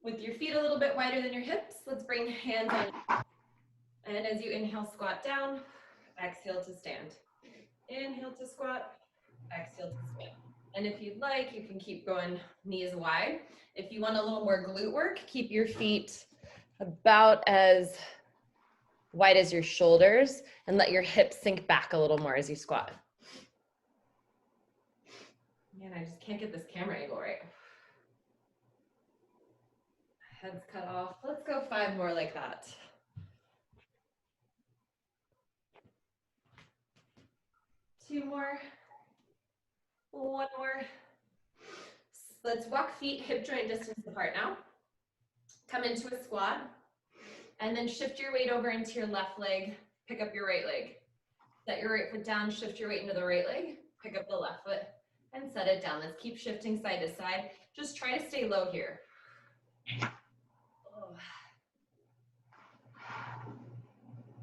With your feet a little bit wider than your hips, let's bring hands on. And as you inhale, squat down, exhale to stand. Inhale to squat, exhale to stand. And if you'd like, you can keep going knees wide. If you want a little more glute work, keep your feet about as wide as your shoulders and let your hips sink back a little more as you squat. Man, I just can't get this camera angle right. Head's cut off. Let's go 5 more like that. Two more. One more. Let's walk feet hip joint distance apart now. Come into a squat. And then shift your weight over into your left leg. Pick up your right leg. Set your right foot down. Shift your weight into the right leg. Pick up the left foot and set it down. Let's keep shifting side to side. Just try to stay low here.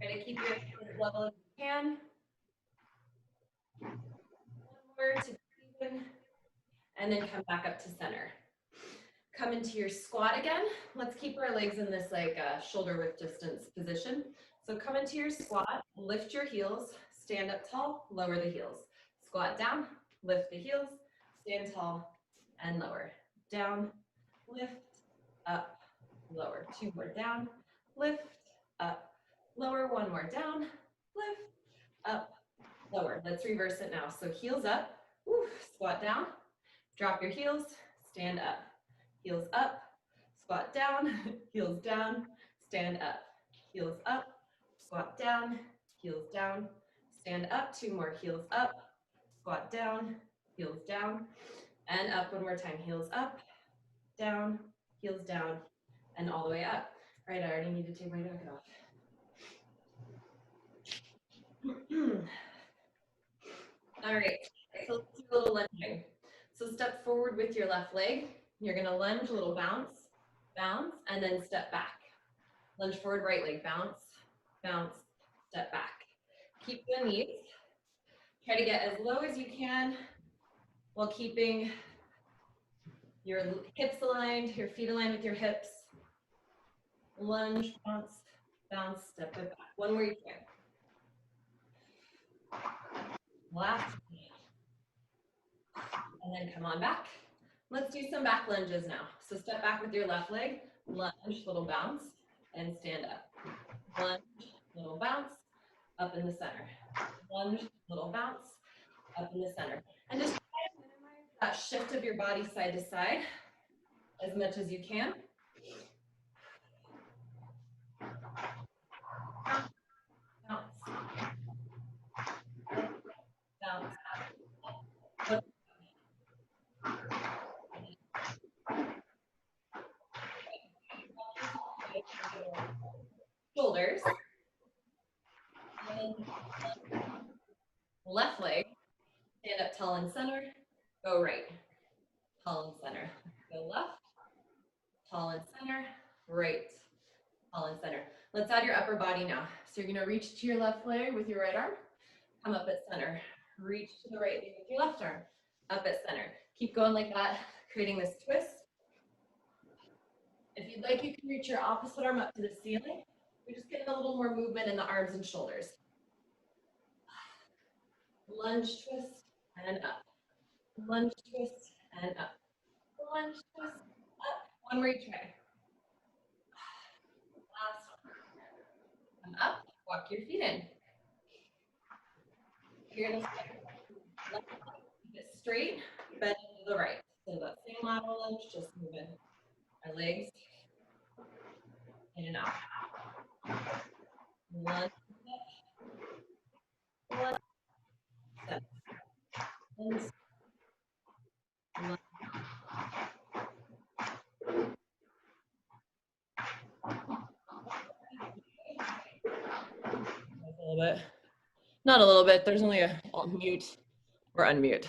Try to keep your as level as you can. One more to even, and then come back up to center. Come into your squat again. Let's keep our legs in this like shoulder width distance position. So come into your squat, lift your heels, stand up tall, lower the heels. Squat down, lift the heels, stand tall, and lower. Down, lift, up, lower. 2 more down, lift, up, lower. 1 more down, lift, up, lower. Let's reverse it now. So heels up, woo, squat down, drop your heels, stand up. Heels up, squat down, heels down, stand up. Heels up, squat down, heels down, stand up. 2 more, heels up, squat down, heels down, and up. 1 more time, heels up, down, heels down, and all the way up. All right, I already need to take my jacket off. All right, so let's do a little lunging. So step forward with your left leg. You're gonna lunge, a little bounce, bounce, and then step back. Lunge forward, right leg, bounce, bounce, step back. Keep the knees. Try to get as low as you can while keeping your hips aligned, your feet aligned with your hips. Lunge, bounce, bounce, step it back. 1 more you can. Last. And then come on back. Let's do some back lunges now. So step back with your left leg, lunge, little bounce, and stand up. Lunge, little bounce, up in the center. Lunge, little bounce, up in the center. And just try to minimize that shift of your body side to side as much as you can. Bounce. Bounce. Shoulders. Left leg. Stand up tall and center. Go right. Tall and center. Go left. Tall and center. Right. Tall and center. Let's add your upper body now. So you're gonna reach to your left leg with your right arm. Come up at center. Reach to the right leg with your left arm. Up at center. Keep going like that, creating this twist. If you'd like, you can reach your opposite arm up to the ceiling. We're just getting a little more movement in the arms and shoulders. Lunge, twist, and up. Lunge, twist, and up. Lunge, twist, up. 1 more each way. Last one. Come up, walk your feet in. You're gonna keep it straight, bend to the right. So that same lateral lunge, just moving our legs in and out. One, one, step. One, one. A little bit. Not a little bit. There's only a mute or unmute.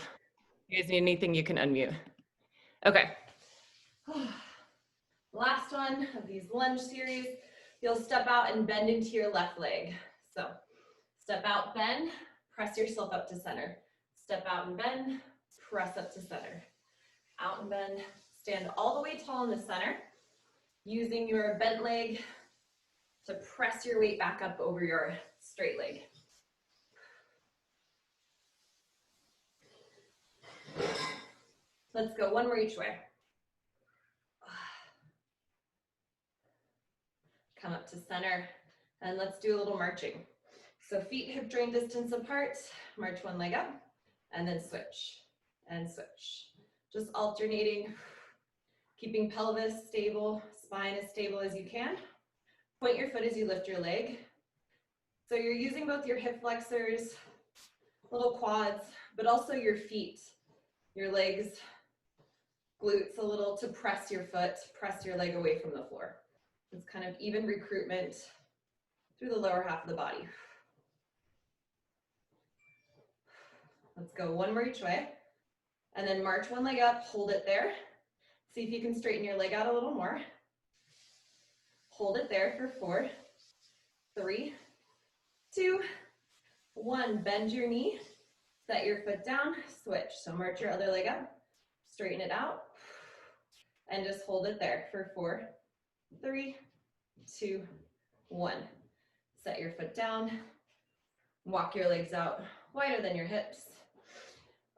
You guys need anything, you can unmute. Okay. Last one of these lunge series. You'll step out and bend into your left leg. So step out, bend, press yourself up to center. Step out and bend, press up to center. Out and bend, stand all the way tall in the center. using your bent leg to press your weight back up over your straight leg. Let's go, one more each way. Come up to center, and let's do a little marching. So feet hip joint distance apart, march one leg up, and then switch, and switch. Just alternating, keeping pelvis stable, spine as stable as you can. Point your foot as you lift your leg. So you're using both your hip flexors, little quads, but also your feet, your legs, glutes a little to press your foot, press your leg away from the floor. It's kind of even recruitment through the lower half of the body. Let's go one more each way. And then march one leg up, hold it there. See if you can straighten your leg out a little more. Hold it there for 4, 3, 2, 1. Bend your knee, set your foot down, switch. So march your other leg up, straighten it out, and just hold it there for 4, 3, 2, 1. Set your foot down, walk your legs out wider than your hips.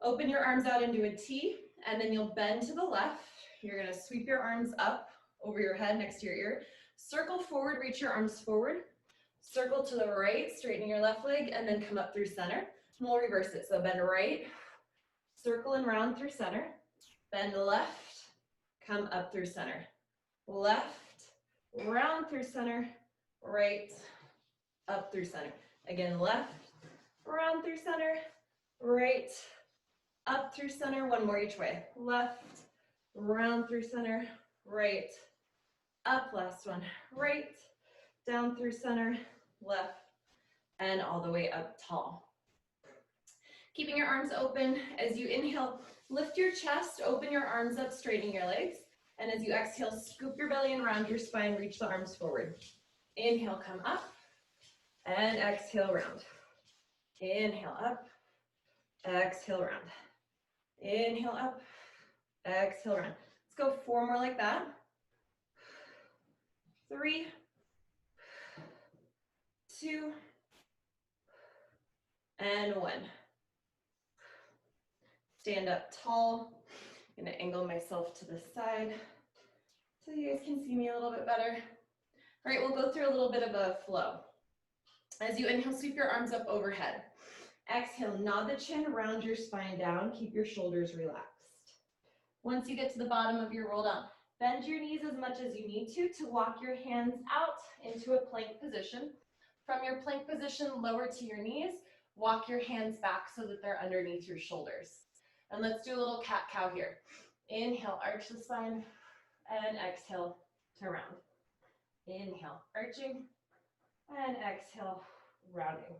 Open your arms out into a T, and then you'll bend to the left. You're gonna sweep your arms up over your head next to your ear. Circle forward, reach your arms forward. Circle to the right, straighten your left leg, and then come up through center. And we'll reverse it. So bend right, circle and round through center. Bend left, come up through center. Left, round through center, right, up through center. Again, left, round through center, right, up through center. One more each way. Left, round through center, right, up, last one, right, down through center, left, and all the way up tall. Keeping your arms open as you inhale, lift your chest, open your arms up, straighten your legs. And as you exhale, scoop your belly and round your spine, reach the arms forward. Inhale, come up, and exhale, round. Inhale, up, exhale, round. Inhale, up, exhale, round. Let's go 4 more like that. 3, 2, and 1. Stand up tall. I'm gonna angle myself to the side so you guys can see me a little bit better. All right, we'll go through a little bit of a flow. As you inhale, sweep your arms up overhead. Exhale, nod the chin, round your spine down, keep your shoulders relaxed. Once you get to the bottom of your roll down, bend your knees as much as you need to walk your hands out into a plank position. From your plank position, lower to your knees, walk your hands back so that they're underneath your shoulders. And let's do a little cat-cow here. Inhale, arch the spine, and exhale to round. Inhale, arching, and exhale, rounding.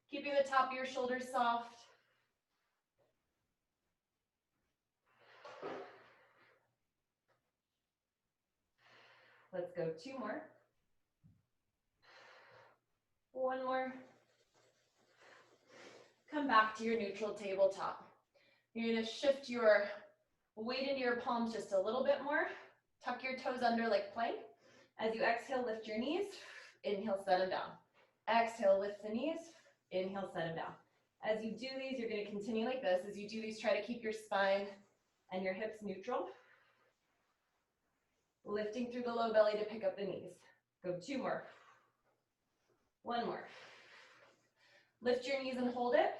Keeping the top of your shoulders soft. Let's go 2 more. 1 more. Come back to your neutral tabletop. You're gonna shift your weight into your palms just a little bit more. Tuck your toes under like plank. As you exhale, lift your knees. Inhale, set them down. Exhale, lift the knees. Inhale, set them down. As you do these, you're gonna continue like this. As you do these, try to keep your spine and your hips neutral. Lifting through the low belly to pick up the knees. Go 2 more. 1 more. Lift your knees and hold it.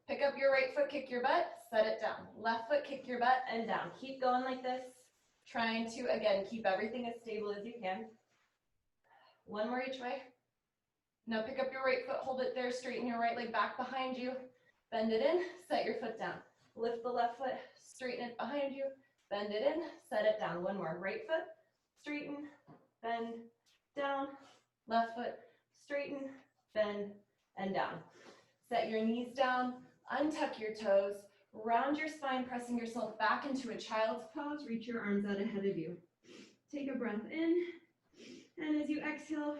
Pick up your right foot, kick your butt, set it down. Left foot, kick your butt, and down. Keep going like this. Trying to, again, keep everything as stable as you can. 1 more each way. Now pick up your right foot, hold it there, straighten your right leg back behind you. Bend it in, set your foot down. Lift the left foot, straighten it behind you. Bend it in, set it down. 1 more. Right foot, straighten, bend, down. Left foot, straighten, bend, and down. Set your knees down, untuck your toes, round your spine, pressing yourself back into a child's pose. Reach your arms out ahead of you. Take a breath in, and as you exhale,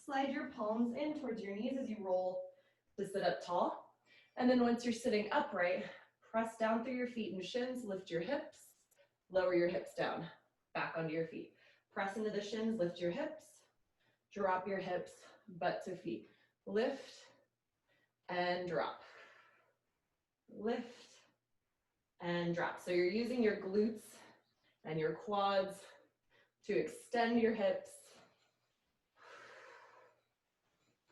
slide your palms in towards your knees as you roll to sit up tall. And then once you're sitting upright, press down through your feet and shins, lift your hips, lower your hips down, back onto your feet. Press into the shins, lift your hips, drop your hips, butt to feet. Lift and drop. Lift and drop. So you're using your glutes and your quads to extend your hips.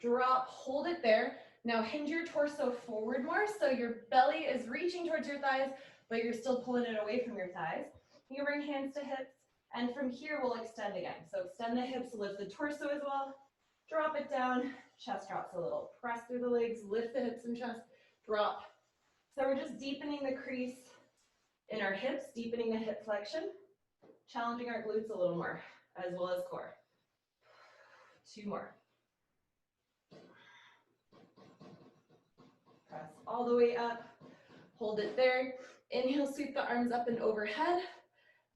Drop, hold it there. Now hinge your torso forward more, so your belly is reaching towards your thighs, but you're still pulling it away from your thighs. You can bring hands to hips, and from here we'll extend again. So extend the hips, lift the torso as well. Drop it down, chest drops a little. Press through the legs, lift the hips and chest, drop. So we're just deepening the crease in our hips, deepening the hip flexion, challenging our glutes a little more, as well as core. 2 more. Press all the way up, hold it there. Inhale, sweep the arms up and overhead.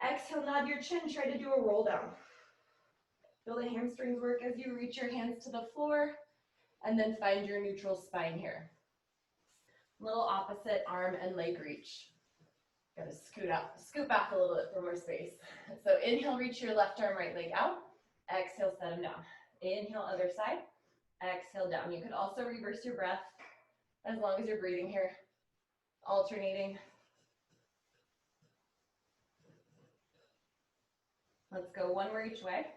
Exhale, nod your chin, try to do a roll down. Feel the hamstrings work as you reach your hands to the floor, and then find your neutral spine here. Little opposite arm and leg reach. Gotta scoot back a little bit for more space. So inhale, reach your left arm, right leg out. Exhale, set them down. Inhale, other side. Exhale, down. You could also reverse your breath as long as you're breathing here, alternating. Let's go 1 more each way.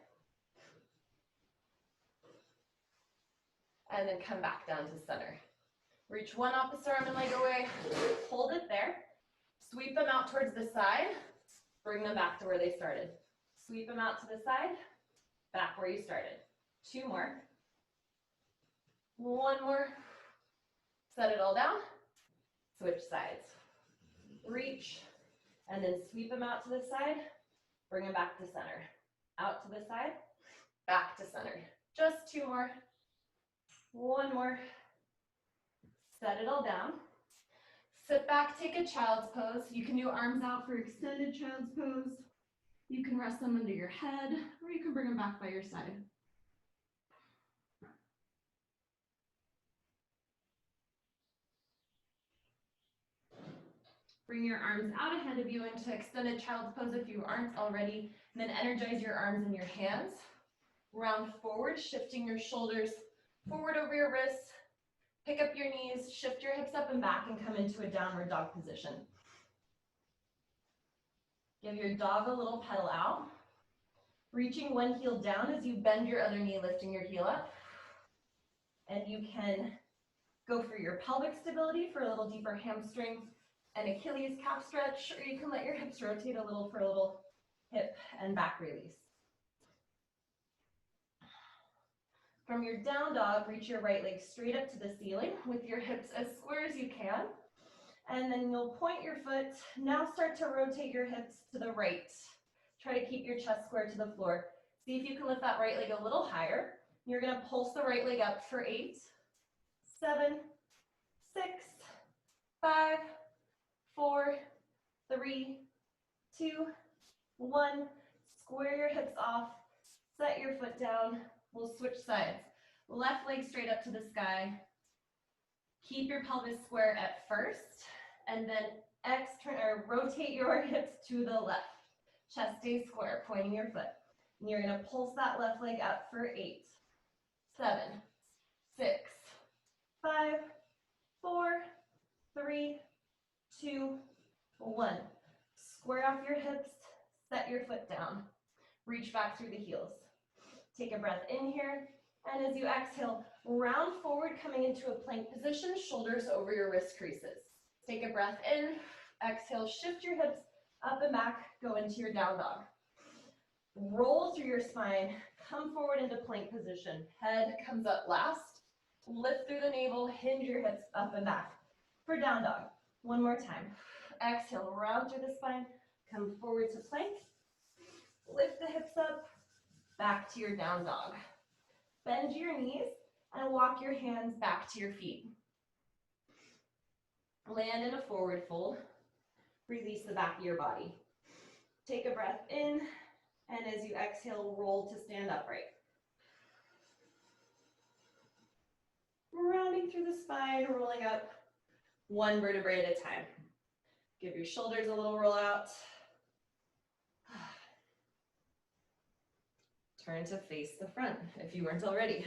And then come back down to center. Reach one opposite arm and leg away. Hold it there. Sweep them out towards the side. Bring them back to where they started. Sweep them out to the side. Back where you started. 2 more. 1 more. Set it all down. Switch sides. Reach. And then sweep them out to the side. Bring them back to center. Out to the side. Back to center. Just 2 more. 1 more. Set it all down. Sit back, take a child's pose. You can do arms out for extended child's pose. You can rest them under your head, or you can bring them back by your side. Bring your arms out ahead of you into extended child's pose if you aren't already, and then energize your arms and your hands. Round forward, shifting your shoulders forward over your wrists. Pick up your knees, shift your hips up and back, and come into a downward dog position. Give your dog a little pedal out. Reaching one heel down as you bend your other knee, lifting your heel up. And you can go for your pelvic stability for a little deeper hamstring and Achilles calf stretch, or you can let your hips rotate a little for a little hip and back release. From your down dog, reach your right leg straight up to the ceiling with your hips as square as you can. And then you'll point your foot. Now start to rotate your hips to the right. Try to keep your chest square to the floor. See if you can lift that right leg a little higher. You're gonna pulse the right leg up for 8, 7, 6, 5, 4, 3, 2, 1. Square your hips off. Set your foot down. We'll switch sides. Left leg straight up to the sky. Keep your pelvis square at first, and then rotate your hips to the left. Chest stays square, pointing your foot. And you're gonna pulse that left leg up for 8, 7, 6, 5, 4, 3, 2, 1. Square off your hips, set your foot down. Reach back through the heels. Take a breath in here, and as you exhale, round forward, coming into a plank position, shoulders over your wrist creases. Take a breath in, exhale, shift your hips up and back, go into your down dog. Roll through your spine, come forward into plank position. Head comes up last, lift through the navel, hinge your hips up and back for down dog. 1 more time. Exhale, round through the spine, come forward to plank, lift the hips up, back to your down dog. Bend your knees and walk your hands back to your feet. Land in a forward fold. Release the back of your body. Take a breath in, and as you exhale, roll to stand upright. Rounding through the spine, rolling up 1 vertebrae at a time. Give your shoulders a little roll out. turn to face the front if you weren't already.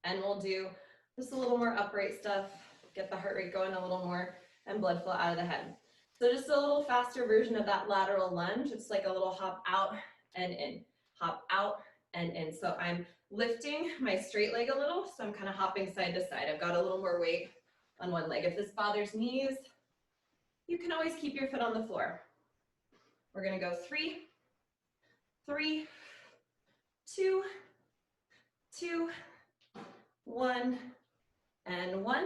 And we'll do just a little more upright stuff, get the heart rate going a little more, and blood flow out of the head. So just a little faster version of that lateral lunge. It's like a little hop out and in, hop out and in. So I'm lifting my straight leg a little, so I'm kind of hopping side to side. I've got a little more weight on one leg. If this bothers knees, you can always keep your foot on the floor. We're gonna go 3, 3, 2, 2, 1, and 1.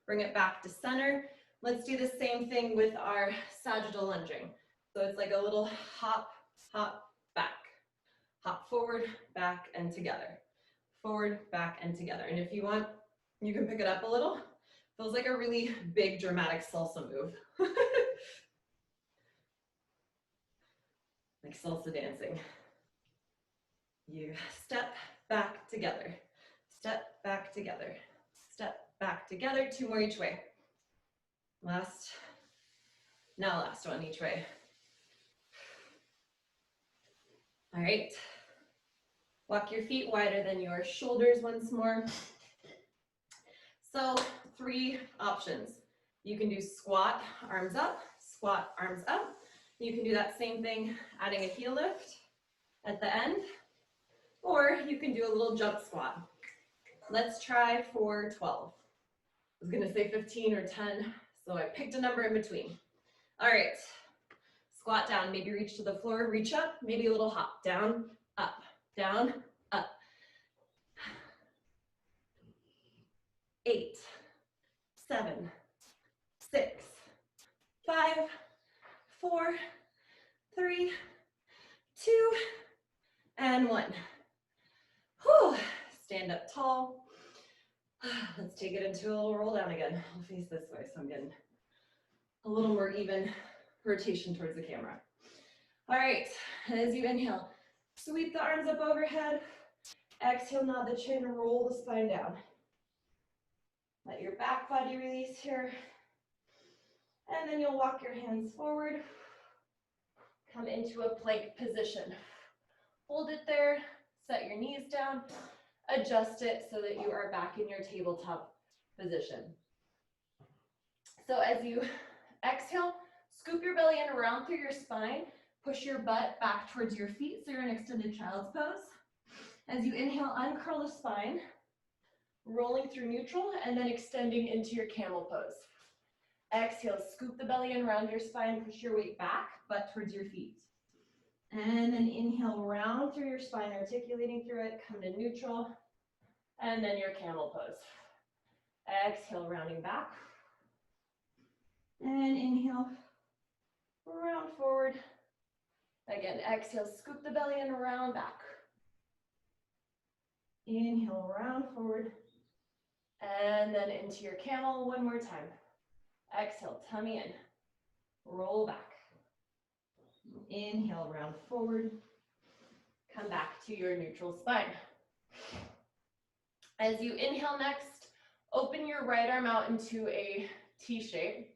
Bring it back to center. Let's do the same thing with our sagittal lunging. So it's like a little hop, hop, back. Hop forward, back, and together. Forward, back, and together. And if you want, you can pick it up a little. Feels like a really big, dramatic salsa move. Like salsa dancing. You step back together. Step back together. Step back together. 2 more each way. Last one each way. All right. Walk your feet wider than your shoulders once more. So 3 options. You can do squat, arms up, squat, arms up. You can do that same thing, adding a heel lift at the end, or you can do a little jump squat. Let's try for 12. I was gonna say 15 or 10, so I picked a number in between. All right, squat down, maybe reach to the floor, reach up, maybe a little hop, down, up, down, up. 8, 7, 6, 5, 4, 3, 2, and 1. Whew. Stand up tall. Let's take it into a little roll down again. I'll face this way so I'm getting a little more even rotation towards the camera. All right, as you inhale, sweep the arms up overhead. Exhale, nod the chin, roll the spine down. Let your back body release here. And then you'll walk your hands forward. Come into a plank position. Hold it there, set your knees down, adjust it so that you are back in your tabletop position. So as you exhale, scoop your belly in around through your spine, push your butt back towards your feet so you're in extended child's pose. As you inhale, uncurl the spine, rolling through neutral and then extending into your camel pose. Exhale, scoop the belly in around your spine, push your weight back, butt towards your feet. And then inhale, round through your spine, articulating through it, come to neutral, and then your camel pose. Exhale, rounding back. And inhale, round forward. Again, exhale, scoop the belly in, round back. Inhale, round forward. And then into your camel one more time. Exhale, tummy in, roll back. Inhale, round forward. Come back to your neutral spine. As you inhale next, open your right arm out into a T shape.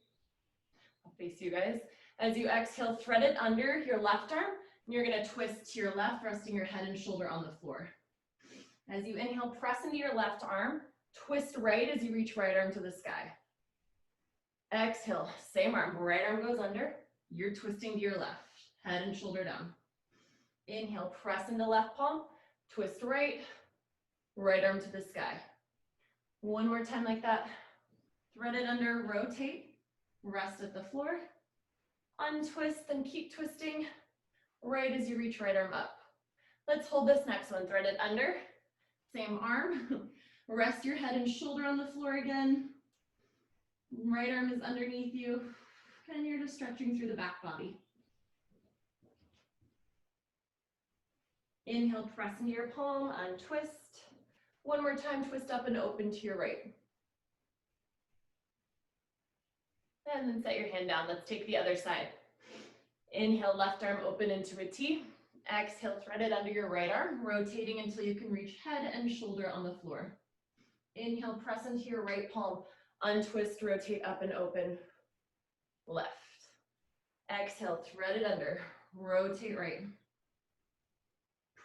I'll face you guys. As you exhale, thread it under your left arm, and you're gonna twist to your left, resting your head and shoulder on the floor. As you inhale, press into your left arm, twist right as you reach right arm to the sky. Exhale, same arm, right arm goes under, you're twisting to your left, head and shoulder down. Inhale, press into left palm, twist right, right arm to the sky. One more time like that. Thread it under, rotate, rest at the floor, untwist and keep twisting, right as you reach right arm up. Let's hold this next one, thread it under, same arm, rest your head and shoulder on the floor again. Right arm is underneath you, and you're just stretching through the back body. Inhale, press into your palm, untwist. One more time, twist up and open to your right. And then set your hand down. Let's take the other side. Inhale, left arm open into a T. Exhale, thread it under your right arm, rotating until you can reach head and shoulder on the floor. Inhale, press into your right palm, untwist, rotate up and open, left. Exhale, thread it under, rotate right.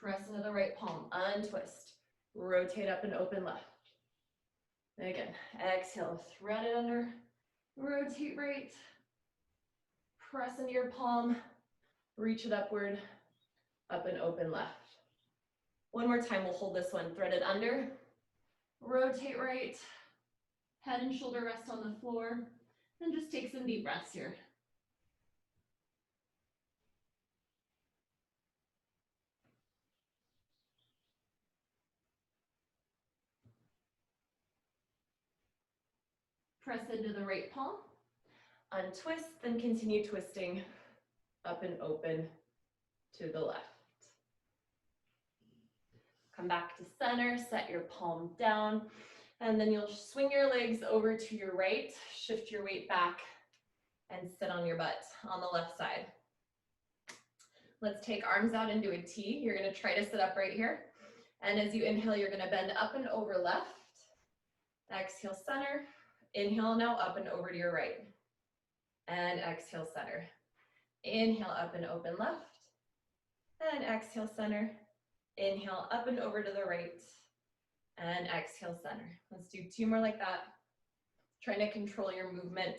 Press into the right palm, untwist. Rotate up and open left. And again, exhale, thread it under, rotate right. Press into your palm, reach it upward, up and open left. One more time, we'll hold this one, thread it under, rotate right, head and shoulder rest on the floor, and just take some deep breaths here. Press into the right palm, untwist, then continue twisting up and open to the left. Come back to center, set your palm down, and then you'll swing your legs over to your right, shift your weight back, and sit on your butt on the left side. Let's take arms out and do a T. You're gonna try to sit up right here. And as you inhale, you're gonna bend up and over left. Exhale, center. Inhale now, up and over to your right. And exhale, center. Inhale, up and open left. And exhale, center. Inhale, up and over to the right. And exhale, center. Let's do 2 more like that. Trying to control your movement,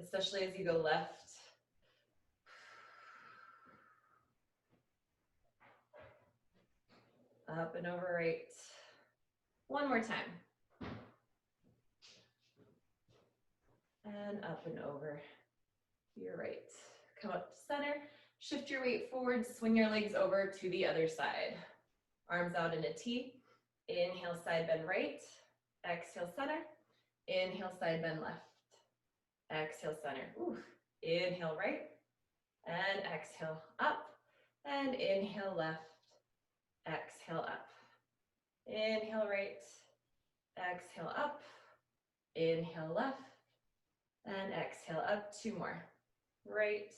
especially as you go left. Up and over right. One more time. And up and over to your right. Come up to center, shift your weight forward, swing your legs over to the other side. Arms out in a T. Inhale, side bend right. Exhale, center. Inhale, side bend left. Exhale, center. Ooh. Inhale, right. And exhale, up. And inhale, left. Exhale, up. Inhale, right. Exhale, up. Inhale, left. And exhale, up. 2 more. Right.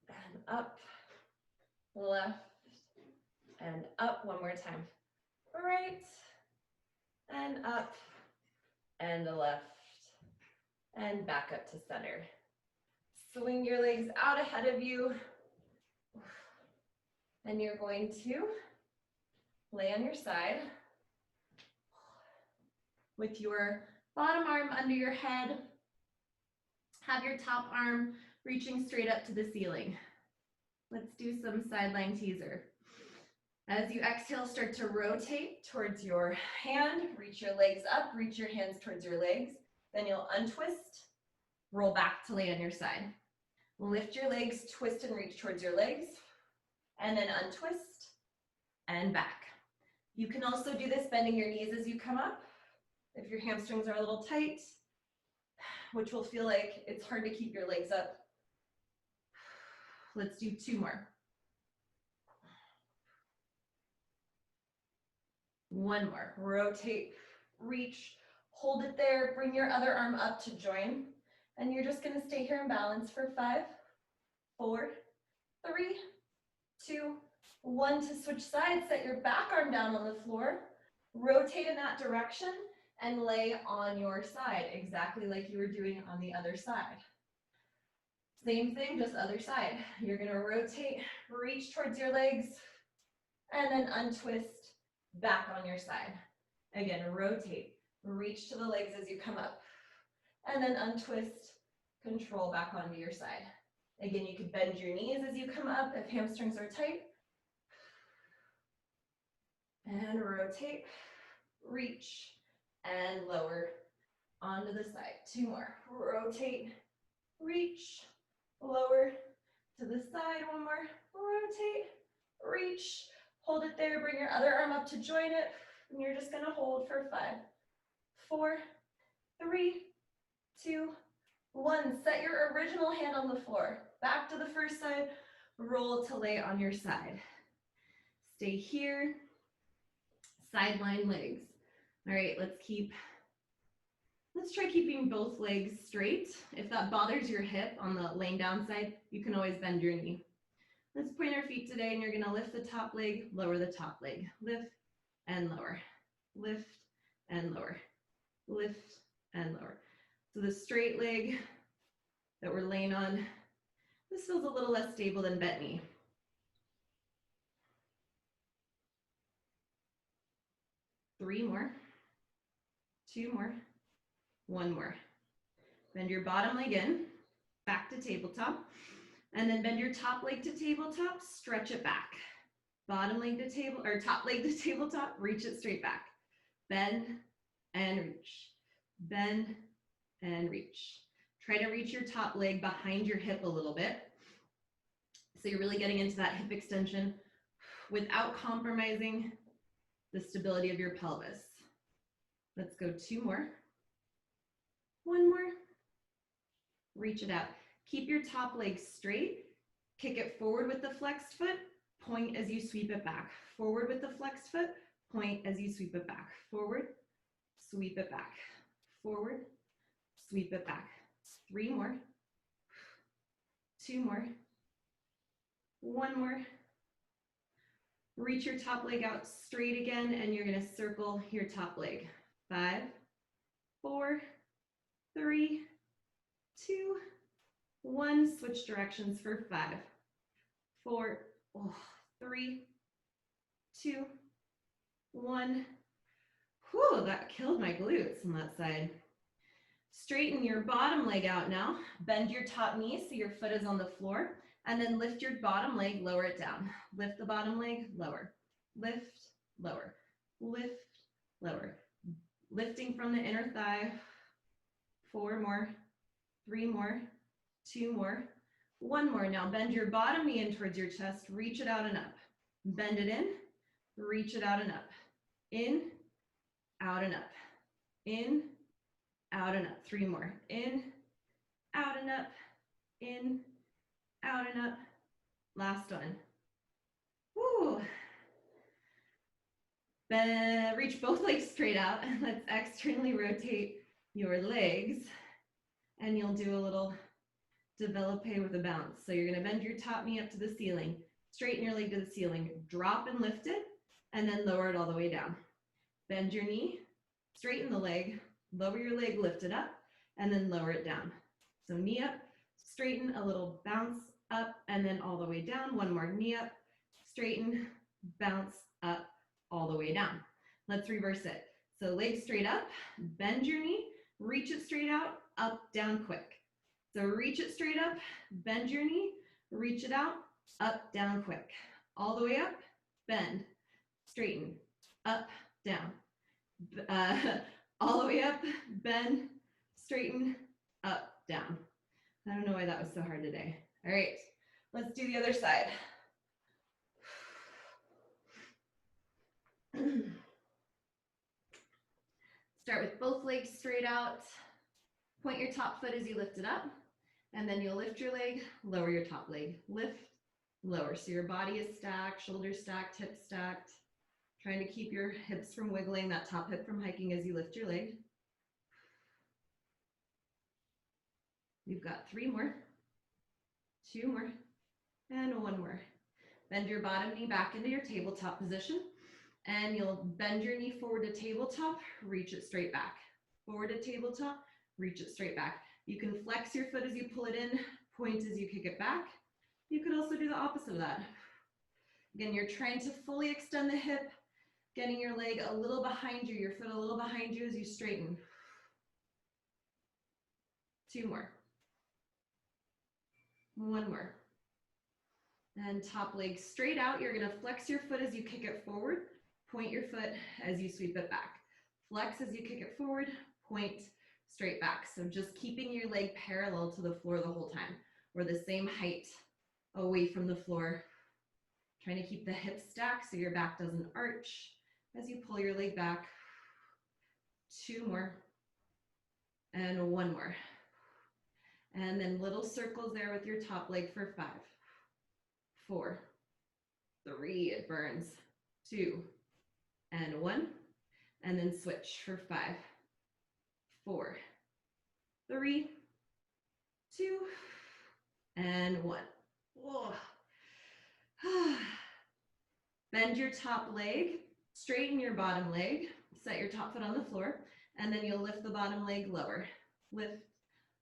And up. Left. And up. 1 more time. Right. And up. And left. And back up to center. Swing your legs out ahead of you. And you're going to lay on your side with your bottom arm under your head. Have your top arm reaching straight up to the ceiling. Let's do some sideline teaser. As you exhale, start to rotate towards your hand. Reach your legs up, reach your hands towards your legs. Then you'll untwist, roll back to lay on your side. Lift your legs, twist and reach towards your legs. And then untwist and back. You can also do this bending your knees as you come up. If your hamstrings are a little tight, which will feel like it's hard to keep your legs up. Let's do 2 more. 1 more. Rotate, reach, hold it there, bring your other arm up to join. And you're just gonna stay here in balance for 5, 4, 3, 2, 1 to switch sides. Set your back arm down on the floor. Rotate in that direction and lay on your side, exactly like you were doing on the other side. Same thing, just other side. You're gonna rotate, reach towards your legs, and then untwist back on your side. Again, rotate, reach to the legs as you come up, and then untwist, control back onto your side. Again, you could bend your knees as you come up if hamstrings are tight. And rotate, reach, and lower onto the side. 2 more. Rotate, reach, lower to the side. 1 more. Rotate, reach, hold it there. Bring your other arm up to join it. And you're just gonna hold for 5, 4, 3, 2, 1. Set your original hand on the floor. Back to the first side. Roll to lay on your side. Stay here. Sideline legs. All right, let's try keeping both legs straight. If that bothers your hip on the laying down side, you can always bend your knee. Let's point our feet today, and you're gonna lift the top leg, lower the top leg. Lift and lower, lift and lower, lift and lower. So the straight leg that we're laying on, this feels a little less stable than bent knee. 3 more, 2 more, 1 more. Bend your bottom leg in, back to tabletop, and then bend your top leg to tabletop, stretch it back. Bottom leg to table, or top leg to tabletop, reach it straight back. Bend and reach, bend and reach. Try to reach your top leg behind your hip a little bit. So you're really getting into that hip extension without compromising the stability of your pelvis. Let's go 2 more. 1 more. Reach it out. Keep your top leg straight. Kick it forward with the flexed foot. Point as you sweep it back. Forward with the flexed foot. Point as you sweep it back. Forward, sweep it back. Forward, sweep it back. 3 more. 2 more. 1 more. Reach your top leg out straight again, and you're gonna circle your top leg. 5, 4, 3, 2, 1. Switch directions for 5, 4, 3, 2, 1. Whew, that killed my glutes on that side. Straighten your bottom leg out now. Bend your top knee so your foot is on the floor. And then lift your bottom leg, lower it down. Lift the bottom leg, lower. Lift, lower. Lift, lower. Lifting from the inner thigh. 4 more. 3 more. 2 more. 1 more. Now bend your bottom knee in towards your chest. Reach it out and up. Bend it in. Reach it out and up. In, out and up. In, out and up. 3 more. In, out and up. In, out and up. Last one. Woo. Reach both legs straight out, and let's externally rotate your legs, and you'll do a little développé with a bounce. So you're gonna bend your top knee up to the ceiling, straighten your leg to the ceiling, drop and lift it, and then lower it all the way down. Bend your knee, straighten the leg, lower your leg, lift it up, and then lower it down. So knee up, straighten, a little bounce up, and then all the way down. 1 more, knee up, straighten, bounce up, all the way down. Let's reverse it. So legs straight up, bend your knee, reach it straight out, up, down, quick. So reach it straight up, bend your knee, reach it out, up, down, quick. All the way up, bend, straighten, up, down. All the way up, bend, straighten, up, down. I don't know why that was so hard today. All right, let's do the other side. Start with both legs straight out. Point your top foot as you lift it up, and then you'll lift your leg, lower your top leg. Lift, lower. So your body is stacked, shoulders stacked, hips stacked. Trying to keep your hips from wiggling, that top hip from hiking as you lift your leg. You've got 3 more, 2 more, and 1 more. Bend your bottom knee back into your tabletop position, and you'll bend your knee forward to tabletop, reach it straight back. Forward to tabletop, reach it straight back. You can flex your foot as you pull it in, point as you kick it back. You could also do the opposite of that. Again, you're trying to fully extend the hip, getting your leg a little behind you, your foot a little behind you as you straighten. 2 more. 1 more. And top leg straight out. You're gonna flex your foot as you kick it forward. Point your foot as you sweep it back. Flex as you kick it forward, point straight back. So just keeping your leg parallel to the floor the whole time, or the same height away from the floor. Trying to keep the hips stacked so your back doesn't arch as you pull your leg back. 2 more, and 1 more. And then little circles there with your top leg for 5, 4, 3, it burns, 2, and 1. And then switch for 5, 4, 3, 2, and 1. Whoa. Bend your top leg, straighten your bottom leg, set your top foot on the floor, and then you'll lift the bottom leg lower. Lift,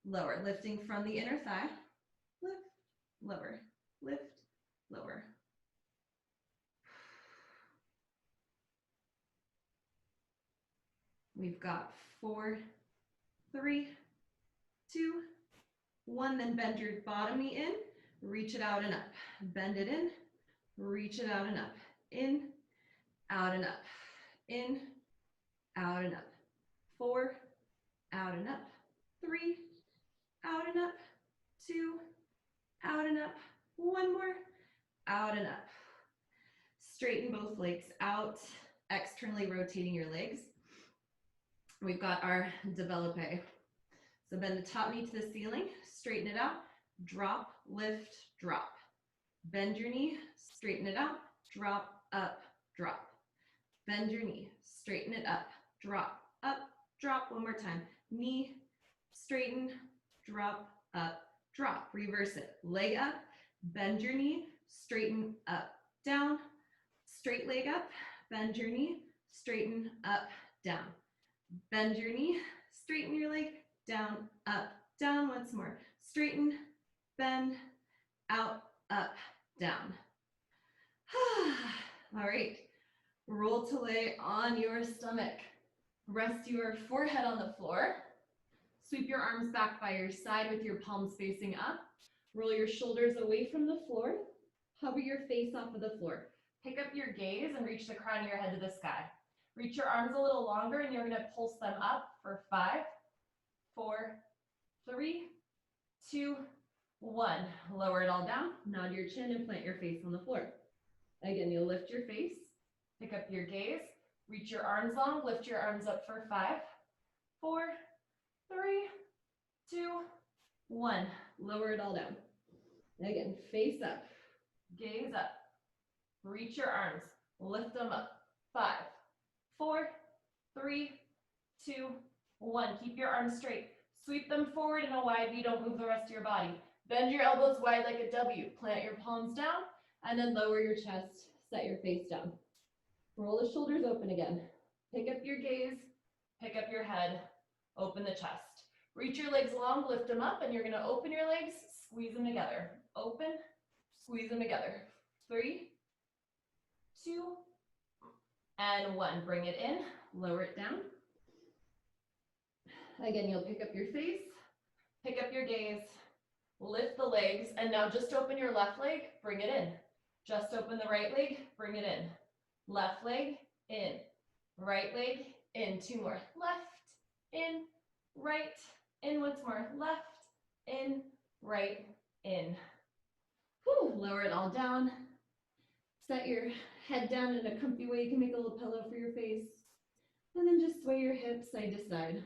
lower, lifting from the inner thigh. Lift, lower, lift, lower. We've got 4, 3, 2, 1. Then bend your bottom knee in, reach it out and up. Bend it in, reach it out and up. In, out and up. In, out and up. 4, out and up. 3, out and up. 2, out and up. 1 more, out and up. Straighten both legs out, externally rotating your legs. We've got our développé. So bend the top knee to the ceiling, straighten it out, drop, lift, drop. Bend your knee, straighten it out, drop, up, drop. Bend your knee, straighten it up, drop, up, drop. One more time. Knee, straighten, drop, up, drop. Reverse it. Leg up, bend your knee, straighten, up, down. Straight leg up, bend your knee, straighten, up, down. Bend your knee, straighten your leg, down, up, down. Once more. Straighten, bend, out, up, down. All right. Roll to lay on your stomach. Rest your forehead on the floor. Sweep your arms back by your side with your palms facing up. Roll your shoulders away from the floor. Hover your face off of the floor. Pick up your gaze and reach the crown of your head to the sky. Reach your arms a little longer and you're going to pulse them up for 5, 4, 3, 2, 1. Lower it all down. Nod your chin and plant your face on the floor. Again, you'll lift your face. Pick up your gaze. Reach your arms long. Lift your arms up for 5, 4, 3, 2, 1. Lower it all down. Again, face up. Gaze up. Reach your arms. Lift them up. 5, 4, 3, 2, 1. Keep your arms straight. Sweep them forward in a wide V. Don't move the rest of your body. Bend your elbows wide like a W. Plant your palms down and then lower your chest. Set your face down. Roll the shoulders open again. Pick up your gaze. Pick up your head. Open the chest. Reach your legs long. Lift them up and you're going to open your legs. Squeeze them together. Open. Squeeze them together. 3, 2, and 1. Bring it in, lower it down. Again, you'll pick up your face, pick up your gaze, lift the legs, and now just open your left leg, bring it in. Just open the right leg, bring it in. Left leg, in. Right leg, in. 2 more. Left, in, right, in. Once more. Left, in, right, in. Whew, lower it all down. Set your head down in a comfy way. You can make a little pillow for your face. And then just sway your hips side to side.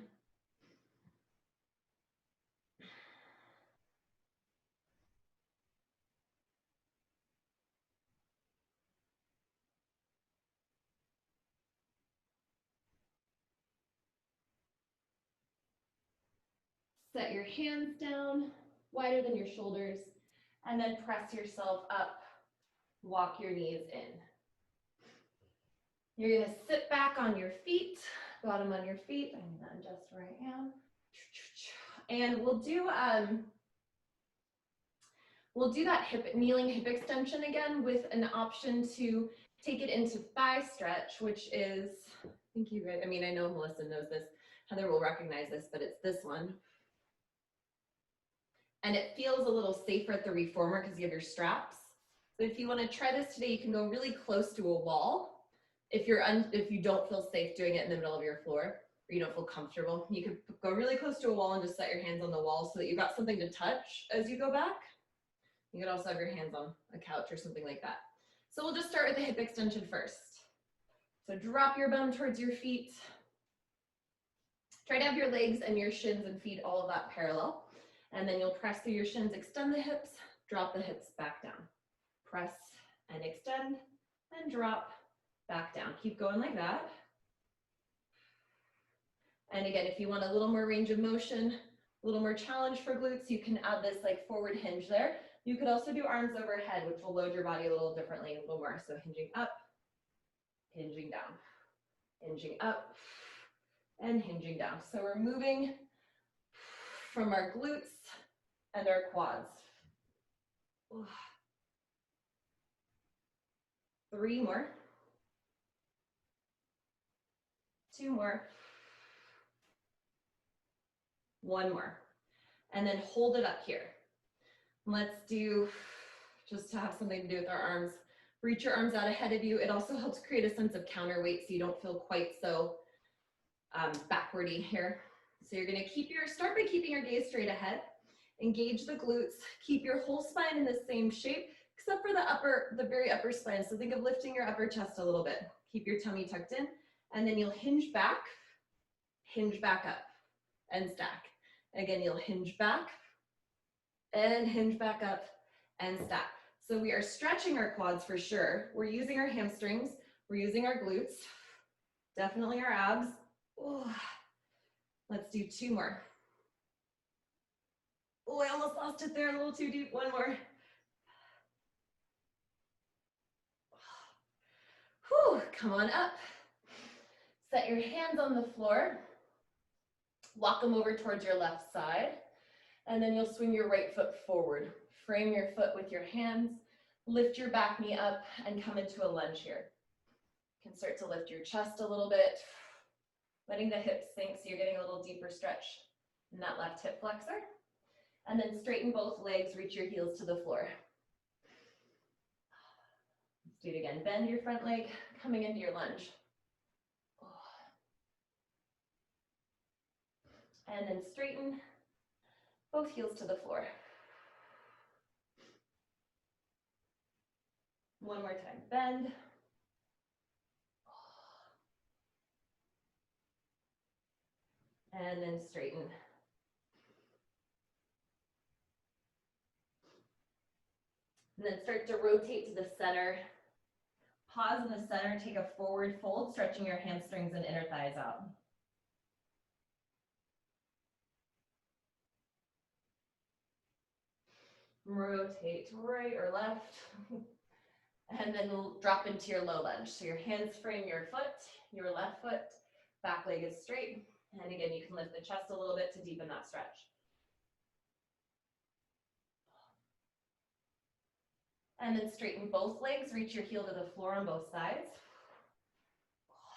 Set your hands down, wider than your shoulders, and then press yourself up. Walk your knees in. You're going to sit back on your feet, bottom on your feet. I'm going to adjust where I am. And we'll do that kneeling hip extension again with an option to take it into thigh stretch, which is, I think you guys, I know Melissa knows this, Heather will recognize this, but it's this one. And it feels a little safer at the reformer because you have your straps. So if you want to try this today, you can go really close to a wall. If you don't feel safe doing it in the middle of your floor, or you don't feel comfortable, you could go really close to a wall and just set your hands on the wall so that you've got something to touch as you go back. You could also have your hands on a couch or something like that. So we'll just start with the hip extension first. So drop your bum towards your feet. Try to have your legs and your shins and feet, all of that parallel. And then you'll press through your shins, extend the hips, drop the hips back down. Press and extend and drop back down. Keep going like that. And again, if you want a little more range of motion, a little more challenge for glutes, you can add this like forward hinge there. You could also do arms overhead, which will load your body a little differently, a little more. So hinging up, hinging down, hinging up, and hinging down. So we're moving from our glutes and our quads. 3 more. 2 more. One more. And then hold it up here. Let's do, just to have something to do with our arms, reach your arms out ahead of you. It also helps create a sense of counterweight so you don't feel quite so backwardy here. So you're gonna start by keeping your gaze straight ahead. Engage the glutes, keep your whole spine in the same shape, except for the very upper spine. So think of lifting your upper chest a little bit. Keep your tummy tucked in, and then you'll hinge back up, and stack. Again, you'll hinge back, and hinge back up, and stack. So we are stretching our quads for sure. We're using our hamstrings, we're using our glutes, definitely our abs. Oh, let's do 2 more. Oh, I almost lost it there, a little too deep. 1 more. Whew, come on up. Set your hands on the floor. Walk them over towards your left side. And then you'll swing your right foot forward. Frame your foot with your hands. Lift your back knee up and come into a lunge here. You can start to lift your chest a little bit. Letting the hips sink so you're getting a little deeper stretch in that left hip flexor. And then straighten both legs, reach your heels to the floor. Let's do it again. Bend your front leg, coming into your lunge. And then straighten both heels to the floor. 1 more time. Bend. And then straighten. And then start to rotate to the center. Pause in the center, take a forward fold, stretching your hamstrings and inner thighs out. Rotate to right or left. And then drop into your low lunge. So your hands frame your foot, your left foot, back leg is straight. And again, you can lift the chest a little bit to deepen that stretch. And then straighten both legs, reach your heel to the floor on both sides.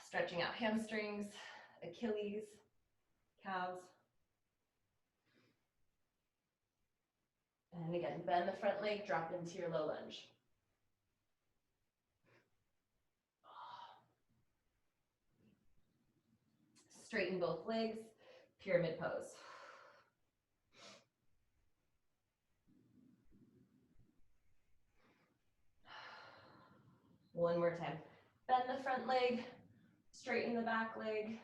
Stretching out hamstrings, Achilles, calves. And again, bend the front leg, drop into your low lunge. Straighten both legs, pyramid pose. One more time. Bend the front leg, straighten the back leg,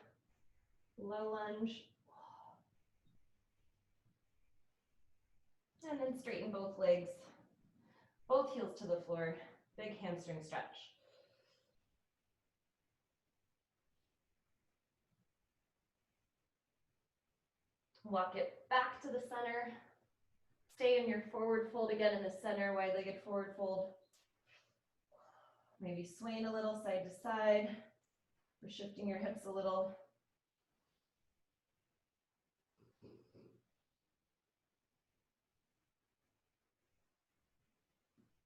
low lunge. And then straighten both legs, both heels to the floor, big hamstring stretch. Walk it back to the center. Stay in your forward fold again in the center, wide-legged forward fold. Maybe swaying a little side to side, or shifting your hips a little.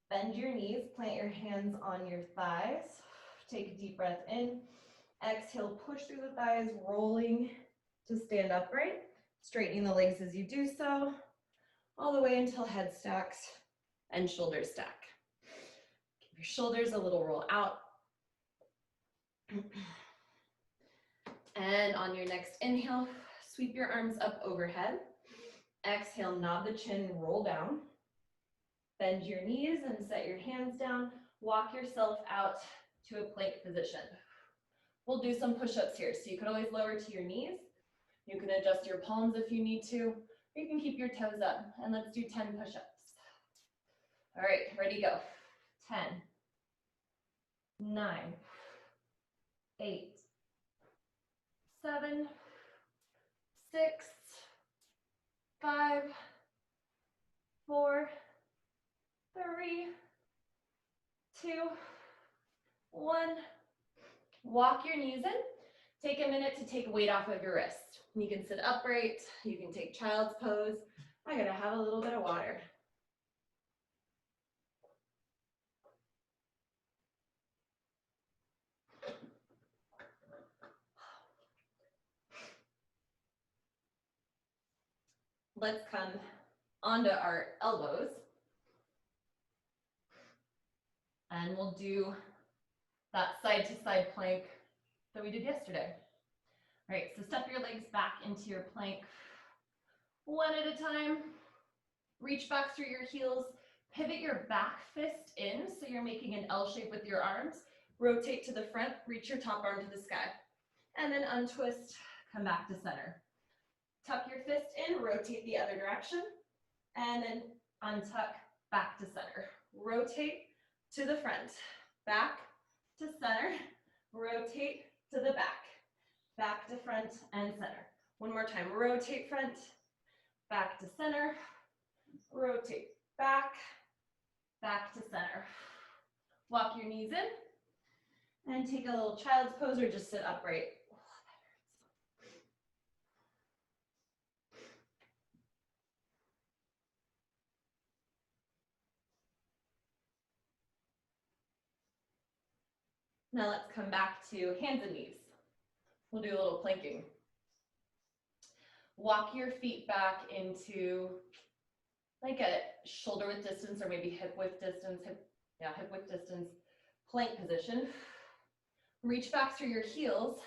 Bend your knees, plant your hands on your thighs. Take a deep breath in. Exhale, push through the thighs, rolling to stand upright. Straightening the legs as you do so, all the way until head stacks and shoulders stack. Give your shoulders a little roll out. And on your next inhale, sweep your arms up overhead. Exhale, nod the chin, roll down. Bend your knees and set your hands down. Walk yourself out to a plank position. We'll do some push-ups here. So you can always lower to your knees. You can adjust your palms if you need to, or you can keep your toes up. And let's do 10 push-ups. All right, ready, go. 10, 9, 8, 7, 6, 5, 4, 3, 2, 1. Walk your knees in. Take a minute to take weight off of your wrist. You can sit upright. You can take child's pose. I gotta have a little bit of water. Let's come onto our elbows. And we'll do that side-to-side plank that we did yesterday. All right, so step your legs back into your plank one at a time. Reach back through your heels. Pivot your back fist in, so you're making an L shape with your arms. Rotate to the front, reach your top arm to the sky. And then untwist, come back to center. Tuck your fist in, rotate the other direction. And then untuck, back to center. Rotate to the front, back to center. Rotate to the back to front and center. One more time, rotate front, back to center. Rotate back to center. Walk your knees in and take a little child's pose or just sit upright. Now let's come back to hands and knees. We'll do a little planking. Walk your feet back into like a shoulder width distance or maybe hip width distance, hip width distance plank position. Reach back through your heels.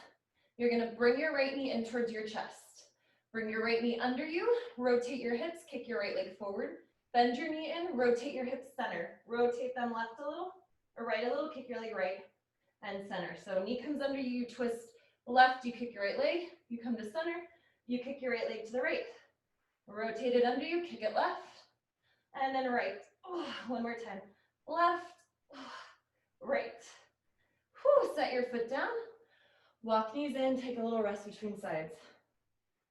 You're gonna bring your right knee in towards your chest. Bring your right knee under you, rotate your hips, kick your right leg forward. Bend your knee in, rotate your hips center. Rotate them left a little, or right a little, kick your leg right and center. So knee comes under you, you twist left, you kick your right leg, you come to center, you kick your right leg to the right. Rotate it under you, kick it left, and then right. One more time. Left, right. Set your foot down. Walk knees in, take a little rest between sides.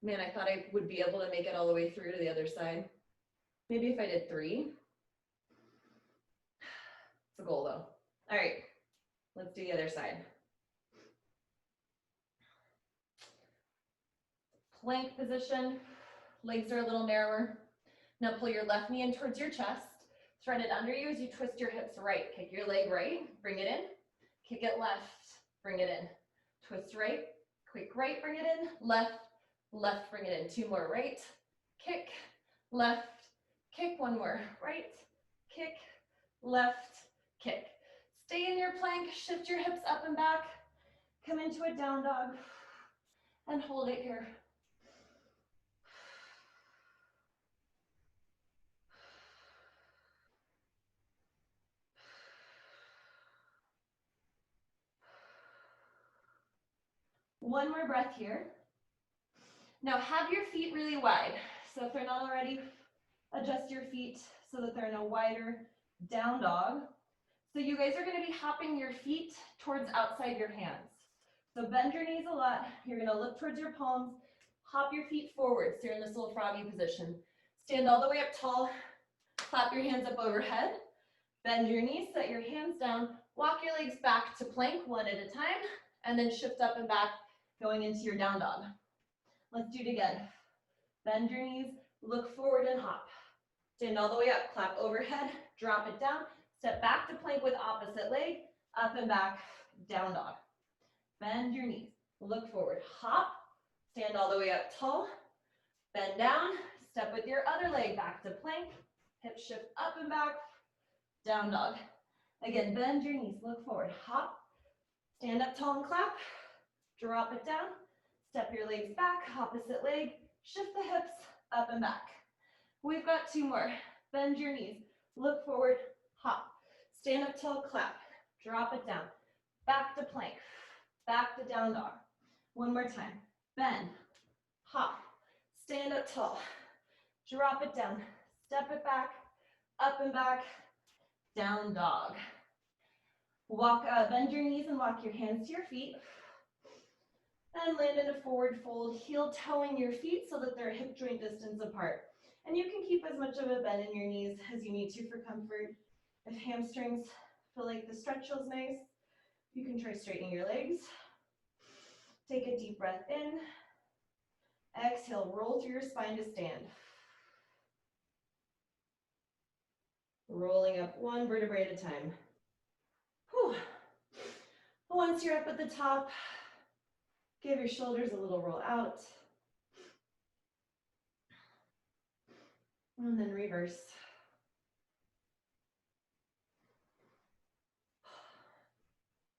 Man, I thought I would be able to make it all the way through to the other side. Maybe if I did 3. It's a goal though. All right, let's do the other side. Plank position, legs are a little narrower. Now pull your left knee in towards your chest. Thread it under you as you twist your hips right. Kick your leg right, bring it in. Kick it left, bring it in. Twist right, quick right, bring it in. Left, left, bring it in. 2 more, right, kick, left, kick. 1 more, right, kick, left, kick. Stay in your plank, shift your hips up and back. Come into a down dog and hold it here. One more breath here. Now have your feet really wide. So if they're not already, adjust your feet so that they're in a wider down dog. So you guys are going to be hopping your feet towards outside your hands. So bend your knees a lot. You're going to look towards your palms. Hop your feet forward. So you're in this little froggy position. Stand all the way up tall. Clap your hands up overhead. Bend your knees, set your hands down. Walk your legs back to plank one at a time. And then shift up and back, going into your down dog. Let's do it again. Bend your knees, look forward and hop. Stand all the way up, clap overhead, drop it down. Step back to plank with opposite leg, up and back, down dog. Bend your knees, look forward, hop, stand all the way up tall, bend down, step with your other leg back to plank, hip shift up and back, down dog. Again, bend your knees, look forward, hop, stand up tall and clap, drop it down, step your legs back, opposite leg, shift the hips up and back. We've got 2 more. Bend your knees, look forward, hop, stand up tall, clap, drop it down, back to plank, back to down dog. 1 more time. Bend, hop, stand up tall, drop it down, step it back, up and back, down dog. Walk, bend your knees and walk your hands to your feet. And land in a forward fold, heel toeing your feet so that they're hip joint distance apart. And you can keep as much of a bend in your knees as you need to for comfort. If hamstrings feel like the stretch feels nice, you can try straightening your legs. Take a deep breath in. Exhale, roll through your spine to stand. Rolling up 1 vertebrae at a time. Whew. Once you're up at the top, give your shoulders a little roll out. And then reverse.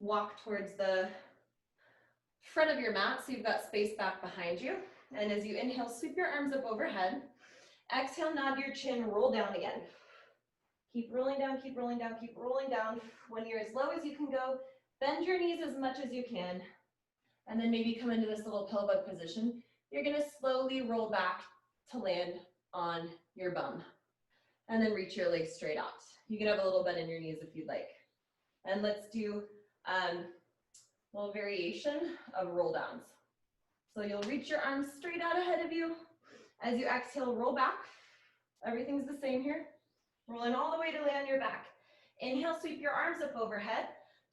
Walk towards the front of your mat so you've got space back behind you. And as you inhale, sweep your arms up overhead. Exhale, nod your chin, roll down again. Keep rolling down, keep rolling down, keep rolling down. When you're as low as you can go, bend your knees as much as you can. And then maybe come into this little pill bug position. You're gonna slowly roll back to land on your bum. And then reach your legs straight out. You can have a little bend in your knees if you'd like. And let's do a little variation of roll downs. So you'll reach your arms straight out ahead of you. As you exhale, roll back. Everything's the same here. Rolling all the way to lay on your back. Inhale, sweep your arms up overhead.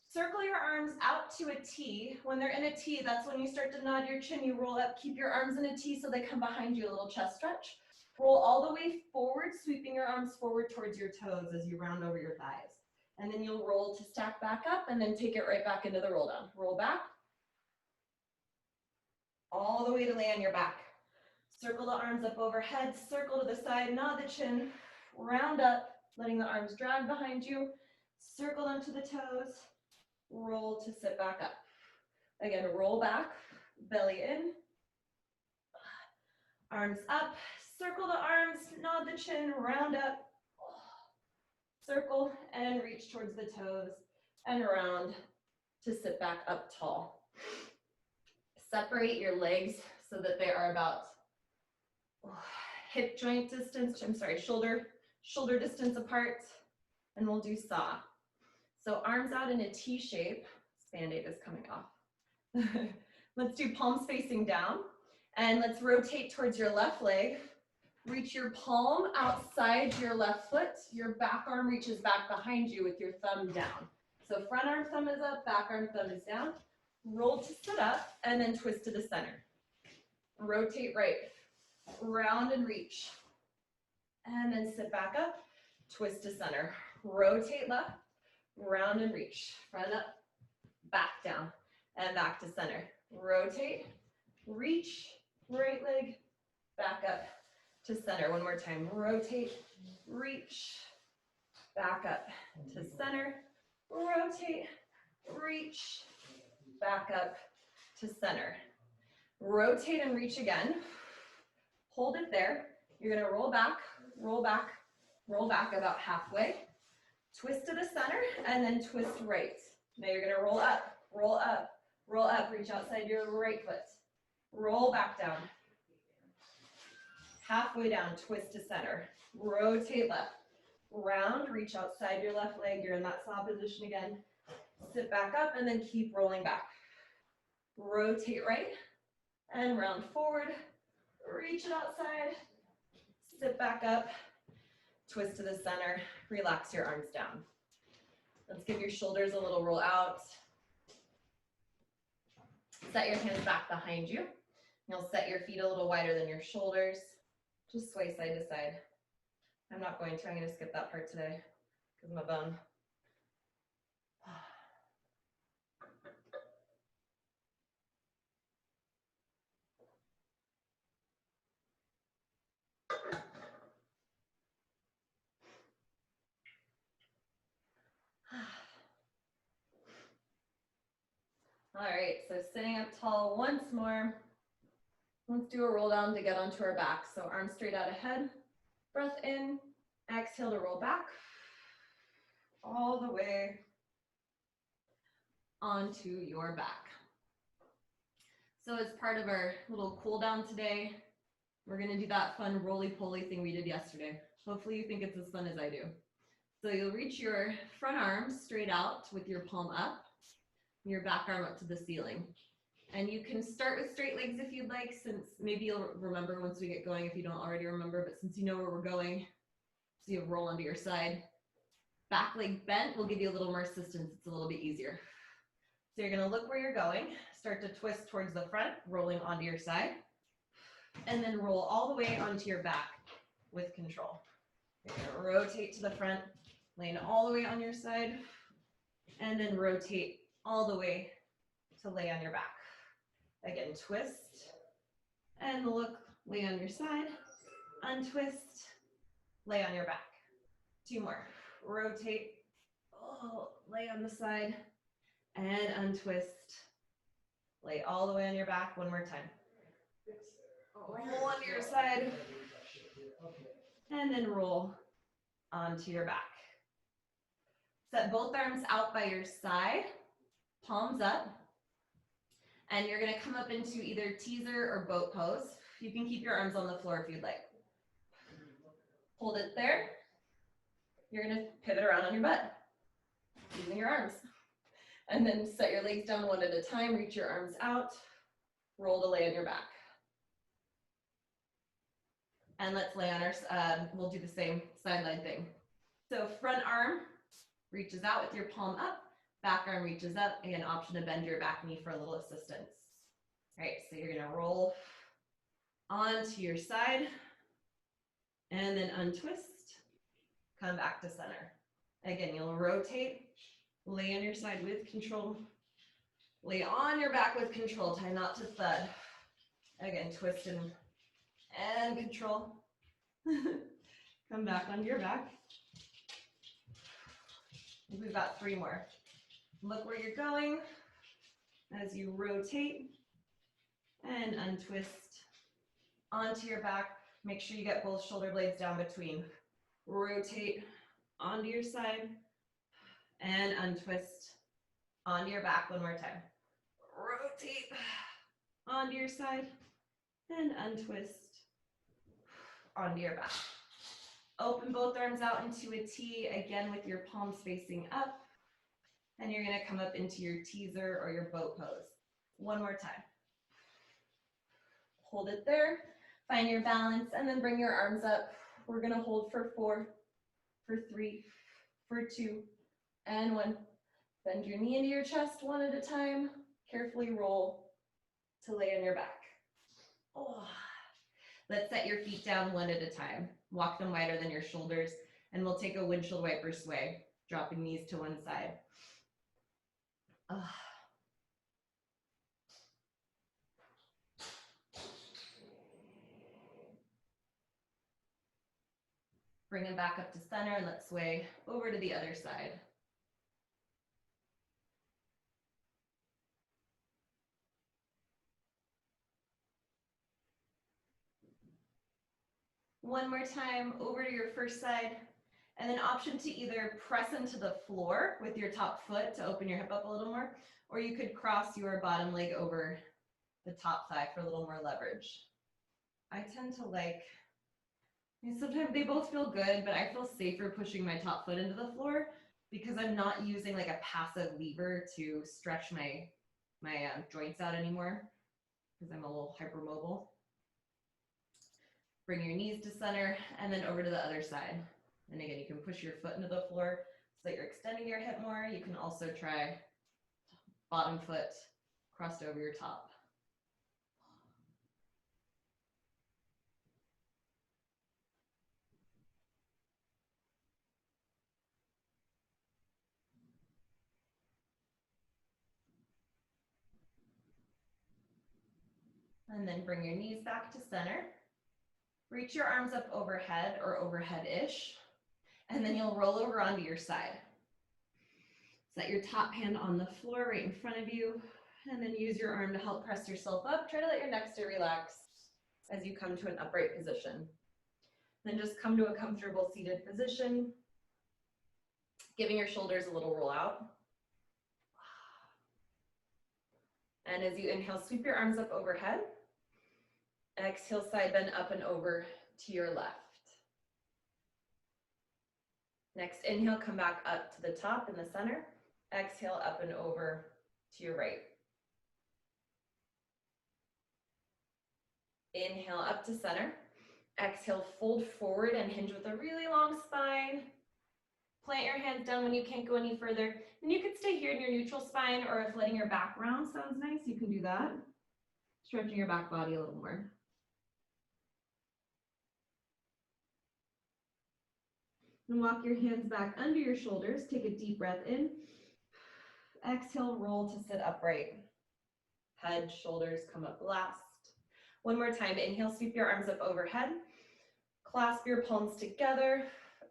Circle your arms out to a T. When they're in a T, that's when you start to nod your chin. You roll up, keep your arms in a T so they come behind you, a little chest stretch. Roll all the way forward, sweeping your arms forward towards your toes as you round over your thighs. And then you'll roll to stack back up and then take it right back into the roll down. Roll back. All the way to lay on your back. Circle the arms up overhead, circle to the side, nod the chin, round up, letting the arms drag behind you, circle them to the toes, roll to sit back up. Again, roll back, belly in, arms up, circle the arms, nod the chin, round up, circle and reach towards the toes and around to sit back up tall. Separate your legs so that they are about hip joint distance, shoulder distance apart, and we'll do saw. So arms out in a T shape. This Band-Aid is coming off. Let's do palms facing down, and let's rotate towards your left leg. Reach your palm outside your left foot. Your back arm reaches back behind you with your thumb down. So front arm thumb is up, back arm thumb is down. Roll to sit up, and then twist to the center. Rotate right. Round and reach. And then sit back up, twist to center. Rotate left, round and reach. Front up, back down, and back to center. Rotate, reach, right leg, back up to center. One more time. Rotate, reach, back up to center. Rotate, reach, back up to center. Rotate and reach again. Hold it there. You're gonna roll back, roll back, roll back about halfway. Twist to the center and then twist right. Now you're gonna roll up, roll up, roll up. Reach outside your right foot. Roll back down. Halfway down, twist to center. Rotate left. Round, reach outside your left leg. You're in that saw position again. Sit back up and then keep rolling back. Rotate right and round forward. Reach it outside, sit back up, twist to the center, relax your arms down. Let's give your shoulders a little roll out. Set your hands back behind you. You'll set your feet a little wider than your shoulders. Just sway side to side. I'm not going to, I'm going to skip that part today because of my bone. All right, so sitting up tall once more. Let's do a roll down to get onto our back. So arms straight out ahead, breath in, exhale to roll back, all the way onto your back. So as part of our little cool down today, we're gonna do that fun roly-poly thing we did yesterday. Hopefully you think it's as fun as I do. So you'll reach your front arm straight out with your palm up, your back arm up to the ceiling. And you can start with straight legs if you'd like, since maybe you'll remember once we get going if you don't already remember, but since you know where we're going, so you roll onto your side. Back leg bent will give you a little more assistance. It's a little bit easier. So you're gonna look where you're going, start to twist towards the front, rolling onto your side, and then roll all the way onto your back with control. You're gonna rotate to the front, lean all the way on your side, and then rotate all the way to lay on your back. Again, twist and look, lay on your side, untwist, lay on your back. 2 more. Rotate, oh, lay on the side, and untwist. Lay all the way on your back. 1 more time. Roll onto your side, and then roll onto your back. Set both arms out by your side, palms up, and you're gonna come up into either teaser or boat pose. You can keep your arms on the floor if you'd like. Hold it there. You're gonna pivot around on your butt, using your arms. And then set your legs down 1 at a time, reach your arms out, roll to lay on your back. And let's lay on our, we'll do the same sideline thing. So front arm reaches out with your palm up, back arm reaches up, again, option to bend your back knee for a little assistance. All right, so you're gonna roll onto your side, and then untwist, come back to center. Again, you'll rotate, lay on your side with control, lay on your back with control, try not to thud. Again, twist and control. Come back onto your back. We've got 3 more. Look where you're going as you rotate and untwist onto your back. Make sure you get both shoulder blades down between. Rotate onto your side and untwist onto your back 1 more time. Rotate onto your side and untwist onto your back. Open both arms out into a T, again with your palms facing up. And you're gonna come up into your teaser or your boat pose. 1 more time. Hold it there, find your balance, and then bring your arms up. We're gonna hold for 4, for 3, for 2, and 1. Bend your knee into your chest 1 at a time. Carefully roll to lay on your back. Oh. Let's set your feet down 1 at a time. Walk them wider than your shoulders, and we'll take a windshield wiper sway, dropping knees to one side. Bring them back up to center, and let's sway over to the other side. One more time, over to your first side, and then option to either press into the floor with your top foot to open your hip up a little more, or you could cross your bottom leg over the top thigh for a little more leverage. I tend to like, sometimes they both feel good, but I feel safer pushing my top foot into the floor because I'm not using like a passive lever to stretch my joints out anymore because I'm a little hypermobile. Bring your knees to center and then over to the other side. And again, you can push your foot into the floor so that you're extending your hip more. You can also try bottom foot crossed over your top. And then bring your knees back to center. Reach your arms up overhead or overhead-ish. And then you'll roll over onto your side. Set your top hand on the floor right in front of you. And then use your arm to help press yourself up. Try to let your neck stay relaxed as you come to an upright position. Then just come to a comfortable seated position, giving your shoulders a little roll out. And as you inhale, sweep your arms up overhead. Exhale, side bend up and over to your left. Next, inhale, come back up to the top in the center. Exhale, up and over to your right. Inhale, up to center. Exhale, fold forward and hinge with a really long spine. Plant your hands down when you can't go any further. And you could stay here in your neutral spine, or if letting your back round sounds nice, you can do that. Stretching your back body a little more. And walk your hands back under your shoulders. Take a deep breath in. Exhale, roll to sit upright. Head, shoulders come up last. One more time. Inhale, sweep your arms up overhead. Clasp your palms together.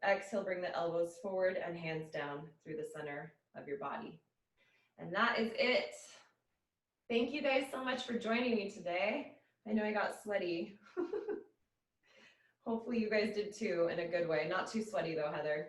Exhale, bring the elbows forward and hands down through the center of your body. And that is it. Thank you guys so much for joining me today. I know I got sweaty. Hopefully you guys did too, in a good way. Not too sweaty though, Heather.